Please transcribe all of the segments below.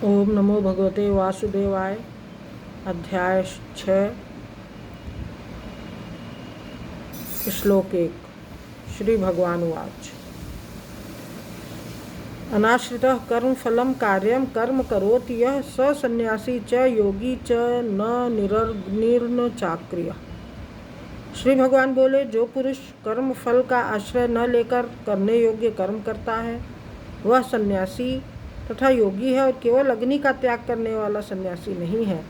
ओम नमो भगवते वासुदेवाय। अध्याय 6 श्लोक 1। श्री भगवान उवाच। अनाश्रितः कर्मफलं कार्यं कर्म करोति यः स सन्यासी च योगी च न निर्न चाक्रियः। श्री भगवान बोले, जो पुरुष कर्म फल का आश्रय न लेकर करने योग्य कर्म करता है वह सन्यासी तथा योगी है, और केवल अग्नि का त्याग करने वाला सन्यासी नहीं है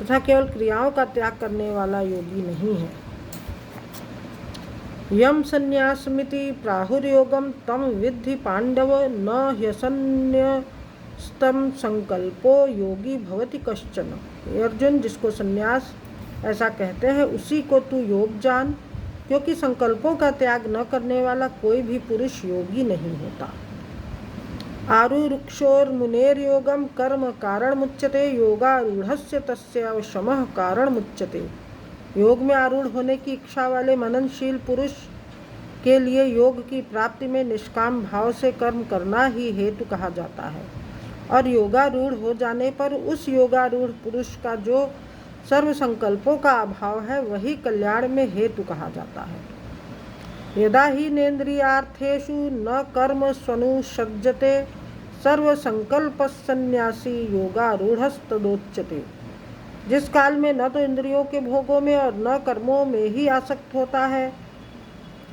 तथा केवल क्रियाओं का त्याग करने वाला योगी नहीं है। यम संन्यासमिति प्राहुर्योगम तम विद्धि पांडव न ह्यसन्न्यस्तम संकल्पो योगी भवति कश्चन। अर्जुन, जिसको संन्यास ऐसा कहते हैं उसी को तू योग जान, क्योंकि संकल्पों का त्याग न करने वाला कोई भी पुरुष योगी नहीं होता। आरुरुक्षोर्मुनेर्योगम कर्म कारण मुच्यते योगारूढ़स्य तस्य शमः कारण मुच्यते। योग में आरूढ़ होने की इच्छा वाले मननशील पुरुष के लिए योग की प्राप्ति में निष्काम भाव से कर्म करना ही हेतु कहा जाता है, और योगारूढ़ हो जाने पर उस योगारूढ़ पुरुष का जो सर्व संकल्पों का अभाव है वही कल्याण में हेतु कहा जाता है। यदा ही नेन्द्रियार्थेषु न कर्म स्वनुसज्जते सर्वसंकल्पसन्यासी योगारूढ़स्तदोच्यते। जिस काल में न तो इंद्रियों के भोगों में और न कर्मों में ही आसक्त होता है,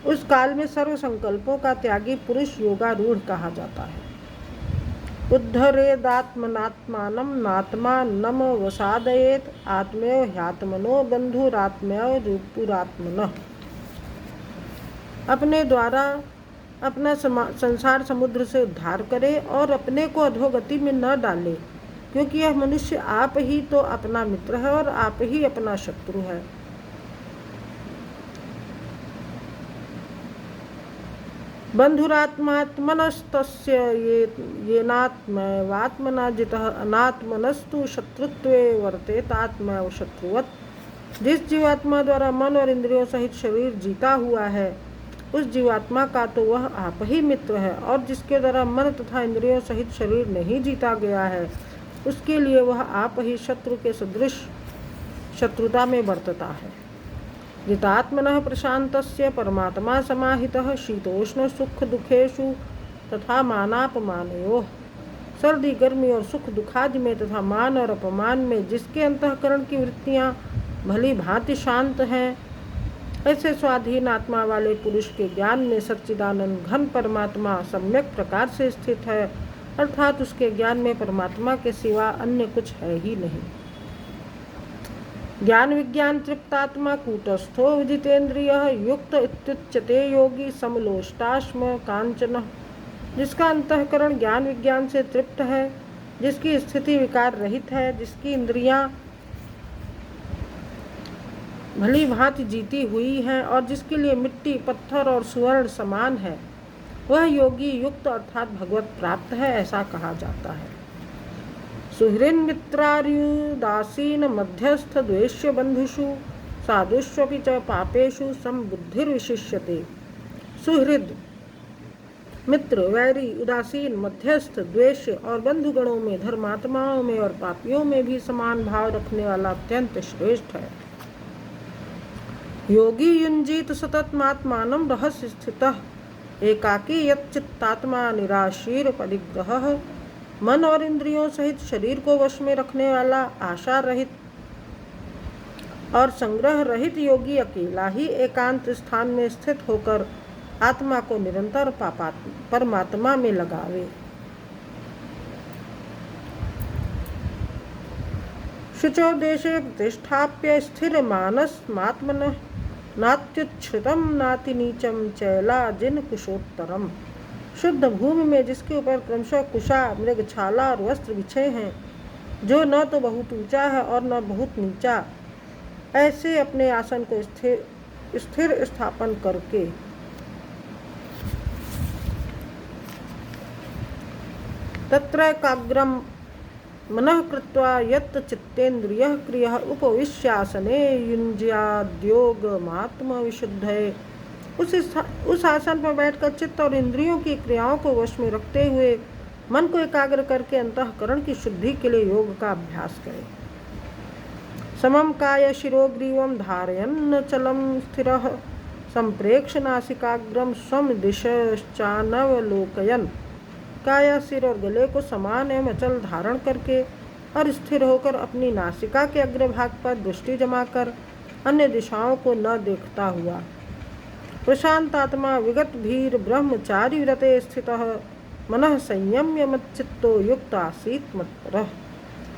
उस काल में सर्व संकल्पों का त्यागी पुरुष योगारूढ़ कहा जाता है। उद्धरेदात्मनात्मानं नात्मानं वसादयेत् आत्मैव ह्यात्मनो बन्धुरात्मैव रिपुरात्मनः। अपने द्वारा अपना संसार समुद्र से उद्धार करे और अपने को अधोगति में न डाले, क्योंकि यह मनुष्य आप ही तो अपना मित्र है और आप ही अपना शत्रु है। बन्धुरात्मात्मनस्तस्य येनात्मैवात्मना जितः अनात्मनस्तु शत्रुत्वे वर्तेत आत्मैव शत्रुवत्। जिस जीवात्मा द्वारा मन और इंद्रियों सहित शरीर जीता हुआ है उस जीवात्मा का तो वह आप ही मित्र है, और जिसके द्वारा मन तथा इंद्रियों सहित शरीर नहीं जीता गया है उसके लिए वह आप ही शत्रु के सदृश शत्रुता में बरतता है। जितात्मनः प्रशांतस्य परमात्मा समाहितः शीतोष्ण सुख दुखेषु तथा मानापमानयोः। सर्दी गर्मी और सुख दुखादि में तथा मान और अपमान में जिसके अंतःकरण की वृत्तियां भली भांति शांत हैं, ऐसे स्वाधीन आत्मा वाले पुरुष के ज्ञान में सच्चिदानंद घन परमात्मा सम्यक प्रकार से स्थित है, अर्थात उसके ज्ञान में परमात्मा के सिवा अन्य कुछ है ही नहीं। ज्ञान विज्ञान तृप्तात्मा कूटस्थो विदितेन्द्रियः युक्त इत्युच्यते योगी समलोष्टाश्म कांचन। जिसका अंतःकरण ज्ञान विज्ञान से तृप्त है, जिसकी स्थिति विकार रहित है, जिसकी इंद्रियां भली भांति जीती हुई हैं और जिसके लिए मिट्टी पत्थर और सुवर्ण समान है, वह योगी युक्त अर्थात भगवत प्राप्त है, ऐसा कहा जाता है। सुहृन् मित्रार्युदासीन मध्यस्थ द्वेष्य बंधुषु साधुष्वपि च पापेषु संबुद्धिर्विशिष्यते। सुहृद मित्र, वैरी, उदासीन, मध्यस्थ, द्वेष्य और बंधुगणों में, धर्मात्माओं में और पापियों में भी समान भाव रखने वाला अत्यंत श्रेष्ठ है। योगी युंजीत सततमात्मानं रहस्य स्थितः एकाकी यच्चित्तात्मा निराशीर परिग्रहः। मन और इंद्रियों सहित शरीर को वश में रखने वाला आशा रहित और संग्रह रहित योगी अकेला ही एकांत स्थान में स्थित होकर आत्मा को निरंतर परमात्मा में लगावे। शुचो देशे प्रतिष्ठाप्य स्थिर मानसमात्मनः नात्युच्छ्रितम नाति नीचम चैला जिन कुशोत्तरम। शुद्ध भूमि में जिसके ऊपर क्रमशः कुशा, मृगछाला और वस्त्र बिछे हैं, जो न तो बहुत ऊंचा है और न बहुत नीचा, ऐसे अपने आसन को स्थिर स्थापन करके तत्रैकाग्रम मनः कृत्वा यत् चित्तेन्द्रियः क्रियः उपविश्यासने युञ्ज्याद्योगमात्मविशुद्धये। उस आसन पर बैठकर चित्त और इंद्रियों की क्रियाओं को वश में रखते हुए मन को एकाग्र करके अंतःकरण की शुद्धि के लिए योग का अभ्यास करें। समम काय शिरोग्रीवम धारयन् चलम स्थिरः संप्रेक्ष नासिकाग्रम स्वम दिशश्चानवलोकयन्। काया, सिर और गले को समान एवं अचल धारण करके और स्थिर होकर अपनी नासिका के अग्रभाग पर दृष्टि जमाकर अन्य दिशाओं को न देखता हुआ प्रशांत आत्मा विगत भीर ब्रह्मचारी व्रते स्थितः मनः संयम्य मच्चित्तो युक्त आसीत मत्परः।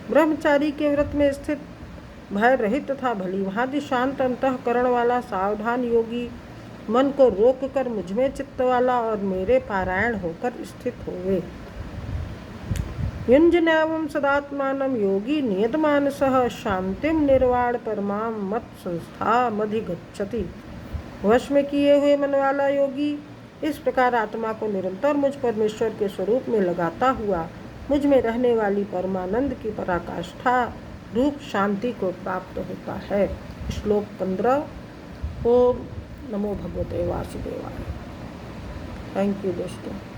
ब्रह्मचारी के व्रत में स्थित भय रहित तथा भली भांति शांत अंतःकरण वाला सावधान योगी मन को रोक कर मुझमें चित्त वाला और मेरे पारायण होकर स्थित होवे। युञ्जनैवं सदात्मानं योगी नियतमानसः शांतिम निर्वाण परमां मत संस्थामधिगच्छति। वश में किए हुए मन वाला योगी इस प्रकार आत्मा को निरंतर मुझ परमेश्वर के स्वरूप में लगाता हुआ मुझ में रहने वाली परमानंद की पराकाष्ठा रूप शांति को प्राप्त होता है। श्लोक 15। ओम नमो भगवते वासुदेवाय। थैंक यू दोस्तों।